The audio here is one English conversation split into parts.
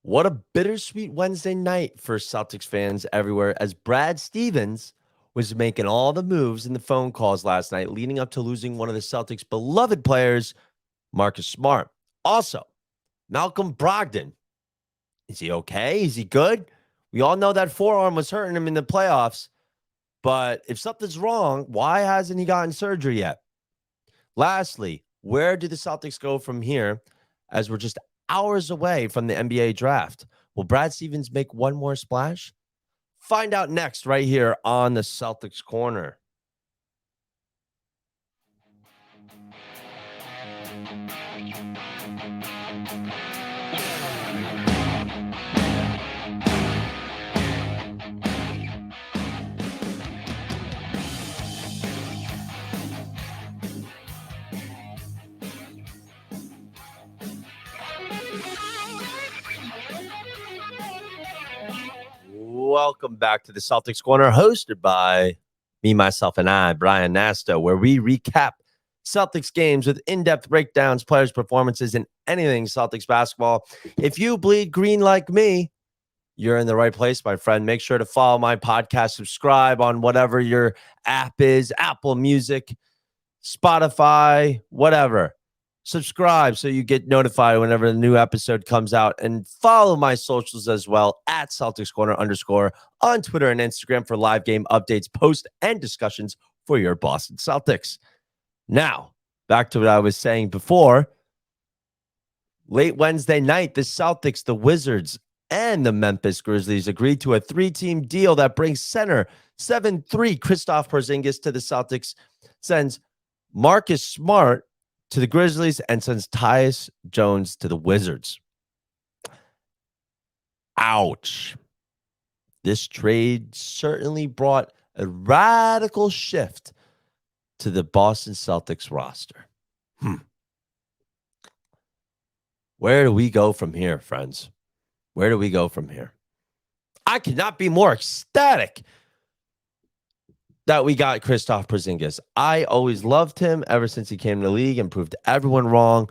What a bittersweet Wednesday night for Celtics fans everywhere as Brad Stevens was making all the moves in the phone calls last night, leading up to losing one of the Celtics' beloved players, Marcus Smart. Also, Malcolm Brogdon. Is he okay? Is he good? We all know that forearm was hurting him in the playoffs, but if something's wrong, why hasn't he gotten surgery yet? Lastly, where do the Celtics go from here as we're just hours away from the NBA draft? Will Brad Stevens make one more splash? Find out next, right here on the Celtics Corner. Welcome back to the Celtics Corner, hosted by me, myself, and I, Brian Nasto, where we recap Celtics games with in-depth breakdowns, players' performances, and anything Celtics basketball. If you bleed green like me, you're in the right place, my friend. Make sure to follow my podcast, subscribe on whatever your app is, Apple Music, Spotify, whatever. Subscribe so you get notified whenever a new episode comes out, and follow my socials as well at Celtics Corner _ on Twitter and Instagram for live game updates, posts, and discussions for your Boston Celtics. Now, back to what I was saying before. Late Wednesday night, the Celtics, the Wizards, and the Memphis Grizzlies agreed to a 3-team deal that brings center 7'3" Kristaps Porzingis to the Celtics, sends Marcus Smart to the Grizzlies, and sends Tyus Jones to the Wizards. Ouch. This trade certainly brought a radical shift to the Boston Celtics roster. Where do we go from here, friends? Where do we go from here? I cannot be more ecstatic that we got Kristaps Porzingis. I always loved him ever since he came to the league and proved everyone wrong.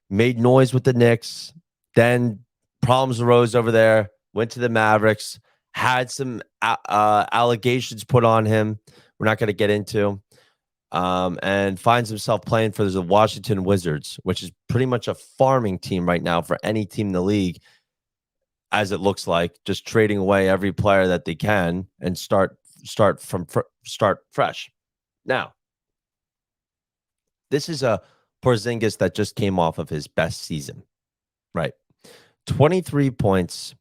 Made noise with the Knicks. Then problems arose over there. Went to the Mavericks. Had some allegations put on him. We're not going to get into. And finds himself playing for the Washington Wizards, which is pretty much a farming team right now for any team in the league, as it looks like, just trading away every player that they can and start fresh. Now, this is a Porzingis that just came off of his best season, right? 23 points,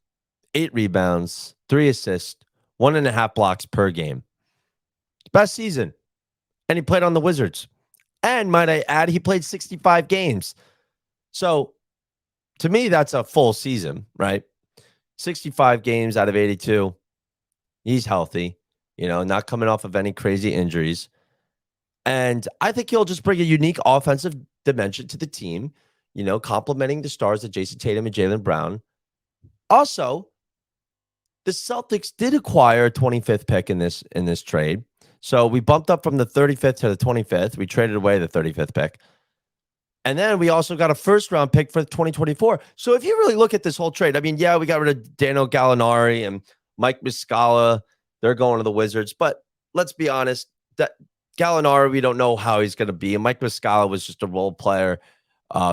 8 rebounds, 3 assists, 1.5 blocks per game. Best season. And he played on the Wizards. And might I add, he played 65 games. So to me, that's a full season, right? 65 games out of 82. He's healthy, not coming off of any crazy injuries. And I think he'll just bring a unique offensive dimension to the team, complementing the stars of Jason Tatum and Jaylen Brown. Also, the Celtics did acquire a 25th pick in this trade. So we bumped up from the 35th to the 25th. We traded away the 35th pick. And then we also got a first-round pick for 2024. So if you really look at this whole trade, we got rid of Daniel Gallinari and Mike Muscala. They're going to the Wizards. But let's be honest, that Gallinari, we don't know how he's going to be. And Mike Muscala was just a role player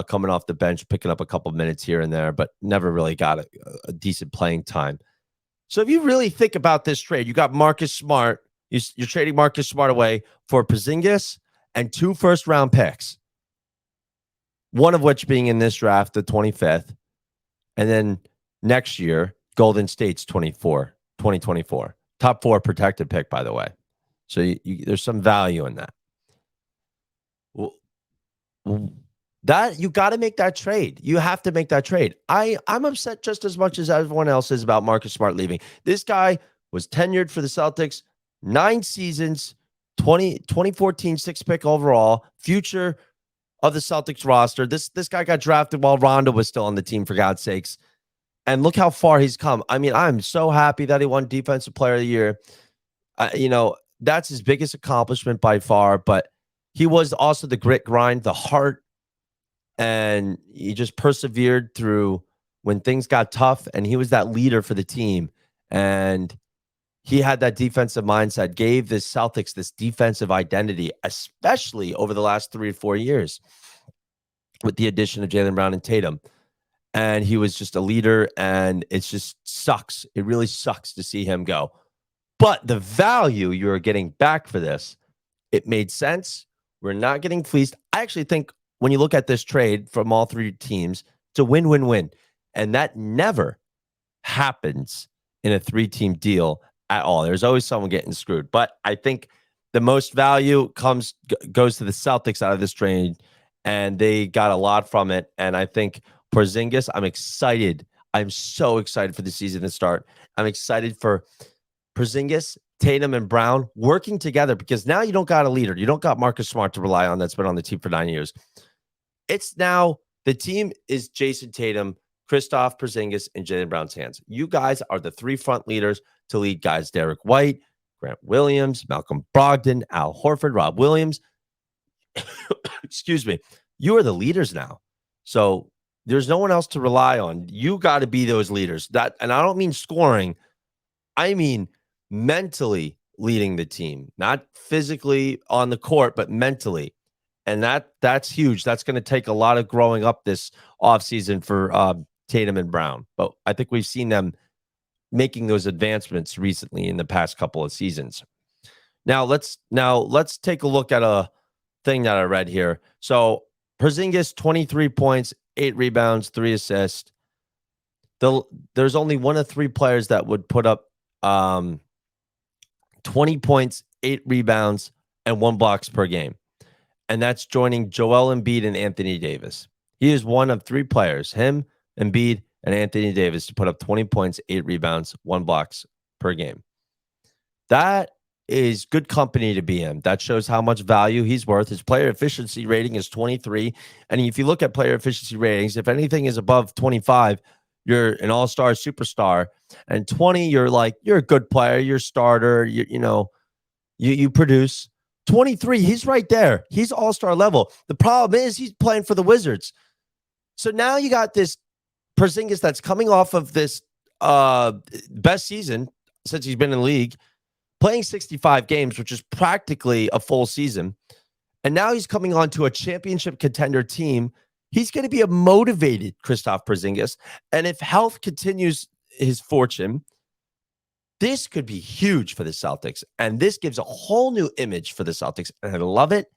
coming off the bench, picking up a couple minutes here and there, but never really got a decent playing time. So if you really think about this trade, you got Marcus Smart. You're trading Marcus Smart away for Porzingis and 2 first-round picks, one of which being in this draft, the 25th. And then next year, Golden State's 2024. Top 4 protected pick, by the way. So there's some value in that. That you got to make that trade. You have to make that trade. I'm upset just as much as everyone else is about Marcus Smart leaving. This guy was tenured for the Celtics, 9 seasons, 2014 6th pick overall, future of the Celtics roster. This guy got drafted while Rondo was still on the team, for God's sakes. And look how far he's come. I'm so happy that he won Defensive Player of the Year. That's his biggest accomplishment by far, but he was also the grit, grind, the heart, and he just persevered through when things got tough, and he was that leader for the team. And he had that defensive mindset, gave the Celtics this defensive identity, especially over the last 3 or 4 years with the addition of Jaylen Brown and Tatum. And he was just a leader, and it just sucks. It really sucks to see him go. But the value you're getting back for this, it made sense. We're not getting fleeced. I actually think when you look at this trade from all three teams, it's a win-win-win. And that never happens in a three-team deal at all. There's always someone getting screwed. But I think the most value goes to the Celtics out of this trade, and they got a lot from it. And I think Porzingis, I'm excited. I'm so excited for the season to start. I'm excited for Porzingis, Tatum, and Brown working together, because now you don't got a leader. You don't got Marcus Smart to rely on that's been on the team for 9 years. It's now the team is Jason Tatum, Kristaps Porzingis, and Jaylen Brown's hands. You guys are the three front leaders to lead guys: Derek White, Grant Williams, Malcolm Brogdon, Al Horford, Rob Williams. Excuse me. You are the leaders now. So there's no one else to rely on. You got to be those leaders. And I don't mean scoring. I mean mentally leading the team, not physically on the court, but mentally. And that's huge. That's going to take a lot of growing up this offseason for Tatum and Brown. But I think we've seen them making those advancements recently in the past couple of seasons. Now let's take a look at a thing that I read here. So Porzingis, 23 points, 8 rebounds, 3 assists. There's only one of 3 players that would put up 20 points, 8 rebounds, and 1 blocks per game. And that's joining Joel Embiid and Anthony Davis. He is one of 3 players, him, Embiid, and Anthony Davis, to put up 20 points, 8 rebounds, 1 blocks per game. That is good company to be in. That shows how much value he's worth. His player efficiency rating is 23. And if you look at player efficiency ratings, if anything is above 25, you're an all-star superstar. And 20, you're a good player, you're a starter, you produce. 23, he's right there. He's all-star level. The problem is he's playing for the Wizards. So now you got this Porzingis that's coming off of this best season since he's been in the league, playing 65 games, which is practically a full season. And now he's coming on to a championship contender team. He's going to be a motivated Kristaps Porzingis. And if health continues his fortune, this could be huge for the Celtics. And this gives a whole new image for the Celtics. And I love it.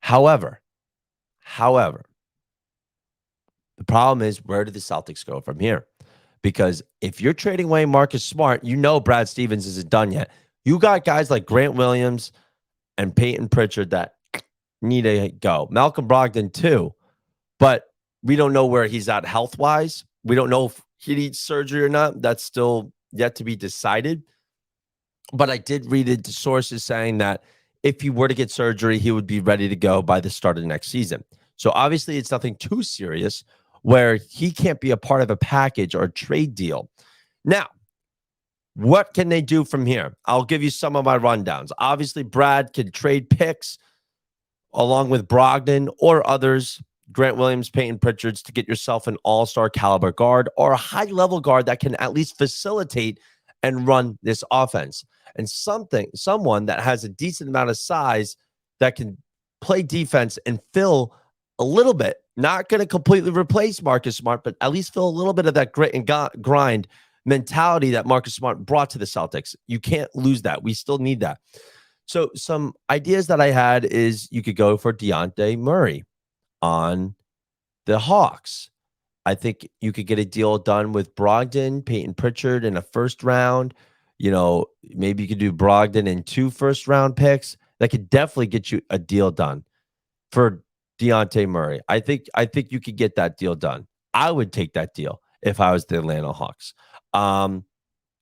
However, the problem is, where do the Celtics go from here? Because if you're trading away Marcus Smart, Brad Stevens isn't done yet. You got guys like Grant Williams and Peyton Pritchard that need to go. Malcolm Brogdon too, but we don't know where he's at health-wise. We don't know if he needs surgery or not. That's still yet to be decided. But I did read into sources saying that if he were to get surgery, he would be ready to go by the start of the next season. So obviously it's nothing too serious where he can't be a part of a package or a trade deal. Now, what can they do from here? I'll give you some of my rundowns. Obviously, Brad can trade picks along with Brogdon or others, Grant Williams, Peyton Pritchards, to get yourself an all-star caliber guard or a high-level guard that can at least facilitate and run this offense. And someone that has a decent amount of size that can play defense and fill a little bit, not going to completely replace Marcus Smart, but at least fill a little bit of that grit and grind mentality that Marcus Smart brought to the Celtics. You can't lose that. We still need that. So some ideas that I had is you could go for Dejounte Murray on the Hawks. I think you could get a deal done with Brogdon, Peyton Pritchard in a first round. Maybe you could do Brogdon and 2 first-round picks. That could definitely get you a deal done for Dejounte Murray. I think you could get that deal done. I would take that deal if I was the Atlanta Hawks.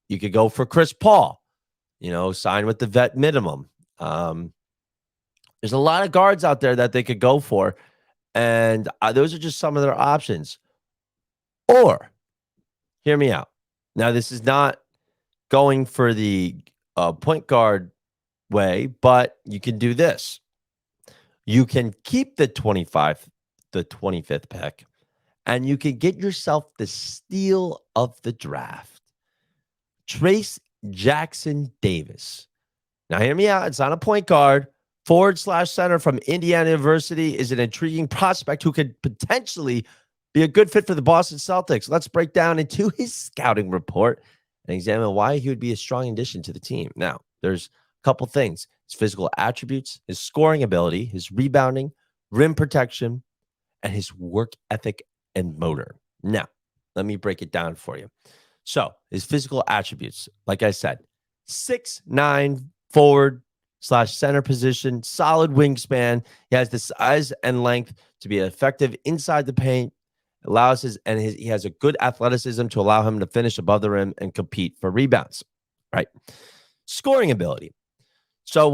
You could go for Chris Paul, sign with the vet minimum. There's a lot of guards out there that they could go for, and those are just some of their options. Or, hear me out. Now, this is not going for the point guard way, but you can do this. You can keep the 25th pick and you can get yourself the steal of the draft. Trace Jackson Davis. Now, hear me out. It's not a point guard. Forward/center from Indiana University is an intriguing prospect who could potentially be a good fit for the Boston Celtics. Let's break down into his scouting report and examine why he would be a strong addition to the team. Now, there's a couple things: his physical attributes, his scoring ability, his rebounding, rim protection, and his work ethic and motor. Now, let me break it down for you. So, his physical attributes, like I said, 6'9" forward/center position, solid wingspan. He has the size and length to be effective inside the paint. He has a good athleticism to allow him to finish above the rim and compete for rebounds. Right, scoring ability. So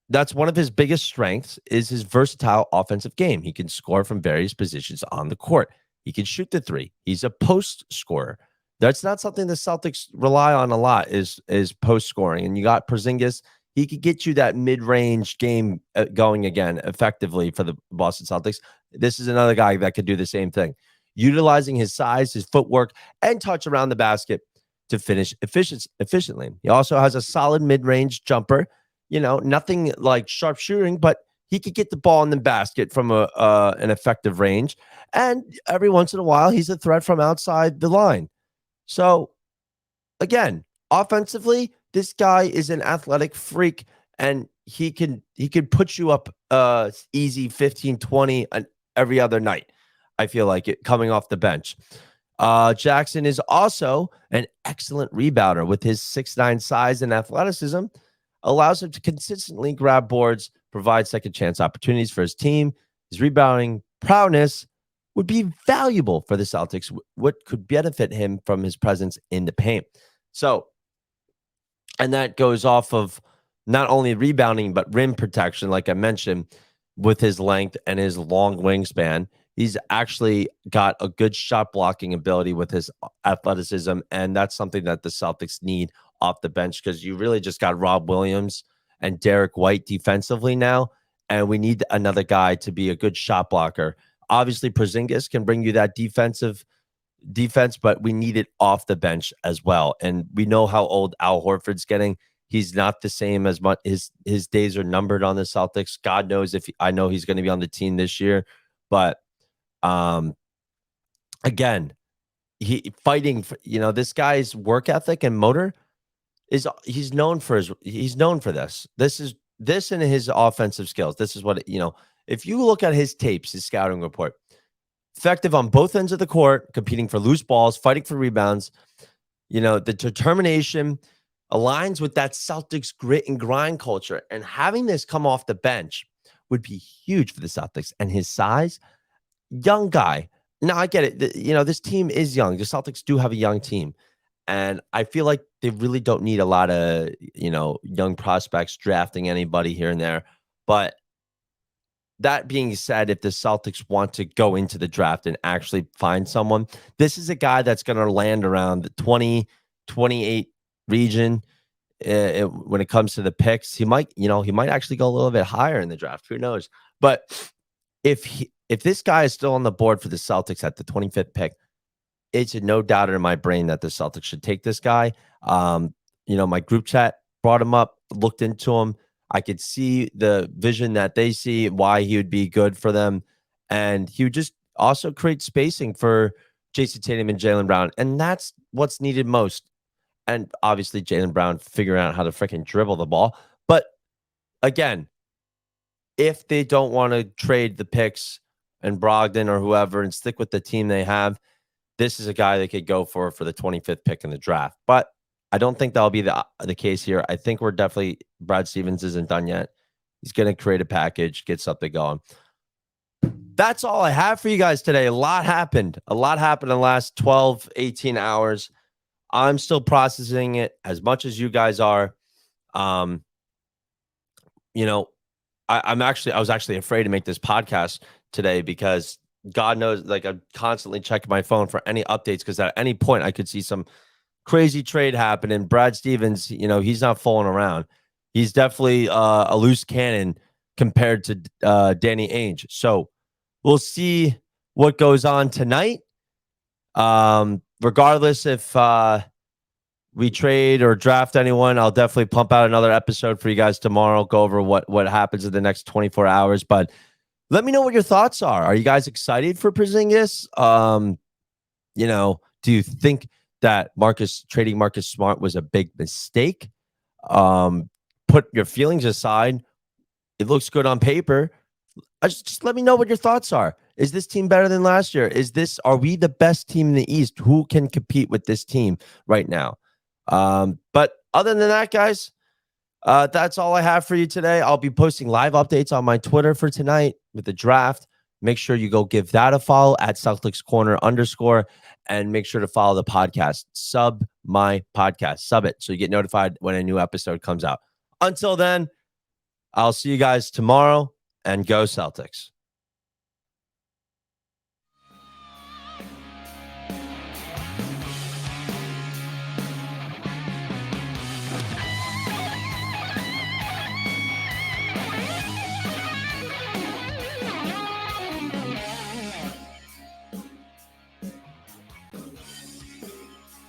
that's one of his biggest strengths is his versatile offensive game. He can score from various positions on the court. He can shoot the three. He's a post scorer. That's not something the Celtics rely on a lot is post scoring. And you got Porzingis. He could get you that mid-range game going again effectively for the Boston Celtics. This is another guy that could do the same thing, utilizing his size, his footwork, and touch around the basket to finish efficiently. He also has a solid mid-range jumper. Nothing like sharp shooting, but he could get the ball in the basket from an effective range. And every once in a while, he's a threat from outside the line. So, again, offensively, this guy is an athletic freak, and he can put you up easy 15, 20 every other night. I feel like it coming off the bench. Jackson is also an excellent rebounder with his 6'9" size and athleticism. Allows him to consistently grab boards, provide second chance opportunities for his team. His rebounding prowess would be valuable for the Celtics. What could benefit him from his presence in the paint. So, and that goes off of not only rebounding, but rim protection, like I mentioned, with his length and his long wingspan. He's actually got a good shot blocking ability with his athleticism, and that's something that the Celtics need off the bench because you really just got Rob Williams and Derek White defensively now, and we need another guy to be a good shot blocker. Obviously, Porzingis can bring you that defense, but we need it off the bench as well. And we know how old Al Horford's getting. He's not the same as much. His days are numbered on the Celtics. God knows I know he's going to be on the team this year, but again, this guy's work ethic and motor he's known for this. This and his offensive skills. This is what if you look at his tapes, his scouting report, effective on both ends of the court, competing for loose balls, fighting for rebounds. The determination aligns with that Celtics grit and grind culture, and having this come off the bench would be huge for the Celtics. And his size, young guy. Now I get it. This team is young. The Celtics do have a young team, and I feel like they really don't need a lot of young prospects drafting anybody here and there. But that being said, if the Celtics want to go into the draft and actually find someone, this is a guy that's going to land around the 20, 28 region. When it comes to the picks, he might actually go a little bit higher in the draft. Who knows? But if this guy is still on the board for the Celtics at the 25th pick, it's no doubt in my brain that the Celtics should take this guy. My group chat brought him up, looked into him. I could see the vision that they see, why he would be good for them. And he would just also create spacing for Jason Tatum and Jaylen Brown. And that's what's needed most. And obviously Jaylen Brown figuring out how to freaking dribble the ball. But again, if they don't want to trade the picks and Brogdon or whoever and stick with the team they have, this is a guy they could go for the 25th pick in the draft. But I don't think that'll be the case here. I think Brad Stevens isn't done yet. He's going to create a package, get something going. That's all I have for you guys today. A lot happened in the last 12, 18 hours. I'm still processing it as much as you guys are. I was actually afraid to make this podcast today because God knows, I'm constantly checking my phone for any updates because at any point I could see some crazy trade happening. Brad Stevens, he's not fooling around. He's definitely a loose cannon compared to Danny Ainge. So we'll see what goes on tonight. Regardless if we trade or draft anyone, I'll definitely pump out another episode for you guys tomorrow. Go over what happens in the next 24 hours. But let me know what your thoughts are. Are you guys excited for Porzingis? Do you think that trading Marcus Smart was a big mistake? Put your feelings aside. It looks good on paper. Just let me know what your thoughts are. Is this team better than last year? Are we the best team in the East? Who can compete with this team right now? But other than that, guys, that's all I have for you today. I'll be posting live updates on my Twitter for tonight with the draft. Make sure you go give that a follow at Celtics Corner _ and make sure to follow the podcast. Sub my podcast. Sub it so you get notified when a new episode comes out. Until then, I'll see you guys tomorrow, and go Celtics.